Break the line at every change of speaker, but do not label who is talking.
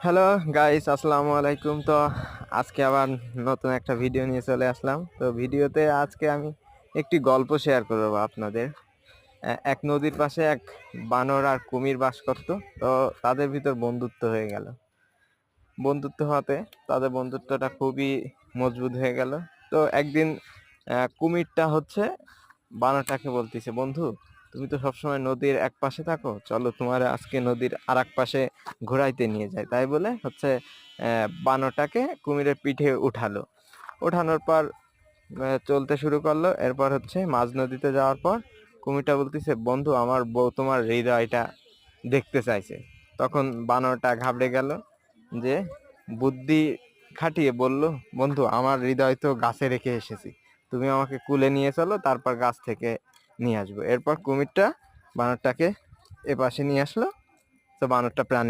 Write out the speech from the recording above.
Hello guys, আসসালামু আলাইকুম। তো আজকে আবার নতুন একটা ভিডিও নিয়ে চলে আসলাম। তো ভিডিওতে আজকে আমি একটি গল্প শেয়ার করব আপনাদের। এক নদীর পাশে এক বানর আর কুমির বাস করত। তো তাদের ভিতর বন্ধুত্ব হয়ে গেল। বন্ধুত্ব হতে তাদের বন্ধুত্বটা খুবই মজবুত হয়ে গেল। তো একদিন কুমিরটা হচ্ছে বানরটাকে বলতেছে, বন্ধু তুমি তো সবসময় নদীর এক পাশে থাকো, চলো তোমার আজকে নদীর আর এক পাশে ঘোরাইতে নিয়ে যায়। তাই বলে হচ্ছে বানরটাকে কুমিরের পিঠে উঠালো। ওঠানোর পর চলতে শুরু করলো। এরপর হচ্ছে মাঝ নদীতে যাওয়ার পর কুমিরটা বলতেছে, বন্ধু আমার বউ তোমার হৃদয়টা দেখতে চাইছে। তখন বানরটা ঘাবড়ে গেল, যে বুদ্ধি খাটিয়ে বলল, বন্ধু আমার হৃদয় তো গাছে রেখে এসেছি, তুমি আমাকে কুলে নিয়ে চলো, তারপর গাছ থেকে নিয়ে আসবো। এরপর কুমিরটা বানরটাকে এপাশে নিয়ে আসলো। তো বানরটা প্রাণে